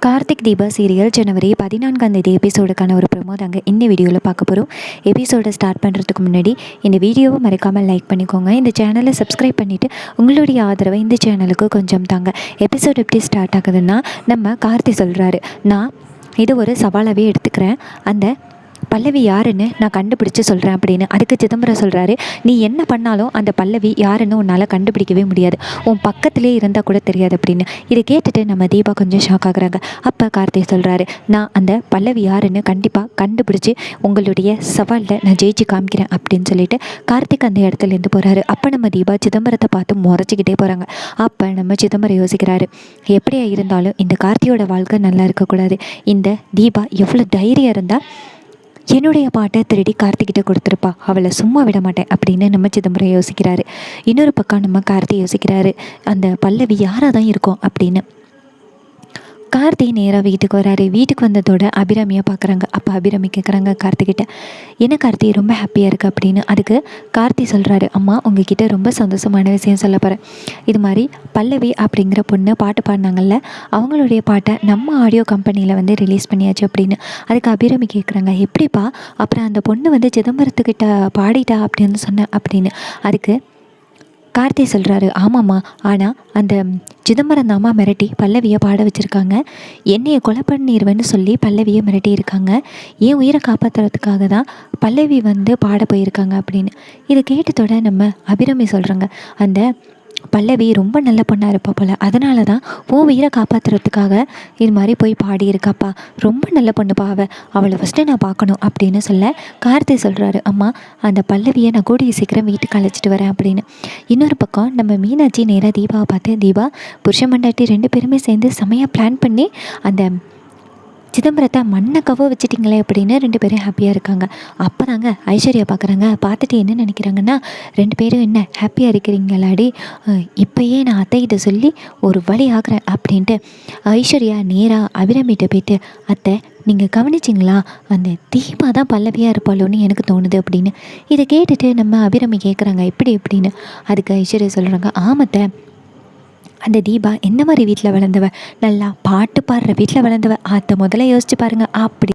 Karthik Deepa serial ஜனவரி 14 எபிசோடுக்கான ஒரு promo தாங்க இந்த வீடியோவில் பார்க்க போகிறோம். எபிசோடை ஸ்டார்ட் பண்ணுறதுக்கு முன்னாடி இந்த வீடியோவை மறக்காமல் லைக் பண்ணிக்கோங்க. இந்த சேனலை சப்ஸ்கிரைப் பண்ணிவிட்டு உங்களுடைய ஆதரவை இந்த சேனலுக்கு கொஞ்சம் தாங்க. எபிசோடு எப்படி ஸ்டார்ட் ஆகுதுன்னா, நம்ம கார்த்தி சொல்கிறாரு, நான் இது ஒரு சவாலாகவே எடுத்துக்கிறேன், அந்த பல்லவி யாருன்னு நான் கண்டுபிடிச்சி சொல்கிறேன் அப்படின்னு. அதுக்கு சிதம்பரம் சொல்கிறாரு, நீ என்ன பண்ணாலும் அந்த பல்லவி யாருன்னு உன்னால் கண்டுபிடிக்கவே முடியாது, உன் பக்கத்திலே இருந்தால் கூட தெரியாது அப்படின்னு. இதை கேட்டுட்டு நம்ம தீபா கொஞ்சம் ஷாக் ஆகுறாங்க. அப்போ கார்த்திக் சொல்கிறாரு, நான் அந்த பல்லவி யாருன்னு கண்டிப்பாக கண்டுபிடிச்சி உங்களுடைய சவாலில் நான் ஜெயிச்சு காமிக்கிறேன் அப்படின்னு சொல்லிட்டு கார்த்திக் அந்த இடத்துலேருந்து போகிறாரு. அப்போ நம்ம தீபா சிதம்பரத்தை பார்த்து முறைச்சிக்கிட்டே போகிறாங்க. அப்போ நம்ம சிதம்பரம் யோசிக்கிறாரு, எப்படியா இருந்தாலும் இந்த கார்த்தியோட வாழ்க்கை நல்லா இருக்கக்கூடாது, இந்த தீபா எவ்வளோ தைரியம் இருந்தால் என்னுடைய பாட்டை திருடி கார்த்திகிட்ட கொடுத்துருப்பா, அவளை சும்மா விட மாட்டேன் அப்படின்னு நம்ம சிதம்பரம் யோசிக்கிறாரு. இன்னொரு பக்கம் நம்ம கார்த்தி யோசிக்கிறாரு, அந்த பல்லவி யாராக தான் இருக்கும் அப்படின்னு. கார்த்தி நேராக வீட்டுக்கு வராரு. வீட்டுக்கு வந்ததோட அபிராமியை பார்க்குறாங்க. அப்போ அபிராமி கேட்குறாங்க கார்த்திகிட்ட, என்ன கார்த்தி ரொம்ப ஹாப்பியாக இருக்குது அப்படின்னு. அதுக்கு கார்த்தி சொல்கிறாரு, அம்மா உங்ககிட்ட ரொம்ப சந்தோஷமான விஷயம் சொல்ல போகிறேன். இது மாதிரி பல்லவி அப்படிங்கிற பொண்ணு பாட்டு பாடினாங்கல்ல, அவங்களுடைய பாட்டை நம்ம ஆடியோ கம்பெனியில் வந்து ரிலீஸ் பண்ணியாச்சு அப்படின்னு. அதுக்கு அபிராமி கேட்குறாங்க, எப்படிப்பா அப்புறம் அந்த பொண்ணு வந்து சிதம்பரத்துக்கிட்ட பாடிட்டா அப்படின்னு சொன்னேன் அப்படின்னு. அதுக்கு கார்த்தி சொல்கிறாரு, ஆமாம்மா, ஆனால் அந்த சிதம்பரம் தாம்மா மிரட்டி பல்லவியை பாட வச்சுருக்காங்க, என்னையை கொலை பண்ணிடுவேன்னு சொல்லி பல்லவியை மிரட்டி இருக்காங்க, என் உயிரை காப்பாற்றுறதுக்காக தான் பல்லவி வந்து பாட போயிருக்காங்க அப்படின்னு. இதை கேட்டதோட நம்ம அபிராமி சொல்கிறாங்க, அந்த பல்லவி ரொம்ப நல்ல பொண்ணாக இருப்பா போல், அதனால தான் உன் உயிரை காப்பாற்றுறதுக்காக இது மாதிரி போய் பாடியிருக்காப்பா, ரொம்ப நல்ல பொண்ணுப்பா, அவளை ஃபஸ்ட்டு நான் பார்க்கணும் அப்படின்னு சொல்ல கார்த்தி சொல்கிறாரு, அம்மா அந்த பல்லவியை நான் கூடிய சீக்கிரம் வீட்டுக்கு அழைச்சிட்டு வரேன் அப்படின்னு. இன்னொரு பக்கம் நம்ம மீனாட்சி நேராக தீபாவை பார்த்து, தீபா புருஷன் மண்டாட்டி 2 பேருமே சேர்ந்து செமையாக பிளான் பண்ணி அந்த சிதம்பரத்தை மண்ணை கவ வச்சுட்டிங்களே அப்படின்னு 2 பேரும் ஹாப்பியாக இருக்காங்க. அப்போ தாங்க ஐஸ்வர்யா பார்க்குறாங்க. பார்த்துட்டு என்ன நினைக்கிறாங்கன்னா, 2 பேரும் என்ன ஹாப்பியாக இருக்கிறீங்களாடி, இப்போயே நான் அத்தைகிட்ட சொல்லி ஒரு வழி ஆகிறேன் அப்படின்ட்டு ஐஸ்வர்யா நேராக அபிராமிகிட்ட போயிட்டு, அத்தை நீங்கள் கவனிச்சிங்களா, அந்த தீபா தான் பல்லவியாக இருப்பாளோன்னு எனக்கு தோணுது அப்படின்னு. இதை கேட்டுட்டு நம்ம அபிராமி கேட்குறாங்க, எப்படி எப்படின்னு. அதுக்கு ஐஸ்வர்யா சொல்கிறாங்க, ஆமத்தை அந்த தீபா என்ன மாதிரி வீட்டில் வளர்ந்தவ, நல்லா பாட்டு பாடுற வீட்டில் வளர்ந்தவ, அதை முதல்ல யோசிச்சு பாருங்க அப்படி.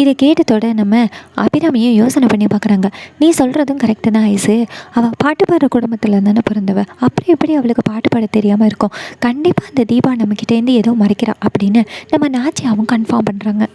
இதை கேட்டதோட நம்ம அபிராமியும் யோசனை பண்ணி பார்க்குறாங்க, நீ சொல்கிறதும் கரெக்டு தான் ஐசு, அவள் பாட்டு பாடுற குடும்பத்தில் தானே பிறந்தவ, அப்புறம் எப்படி அவளுக்கு பாட்டு பாட தெரியாமல் இருக்கும், கண்டிப்பாக அந்த தீபா நம்மக்கிட்டேருந்து ஏதோ மறைக்கிறா அப்படின்னு நம்ம நாச்சியாவும் கன்ஃபார்ம் பண்ணுறாங்க.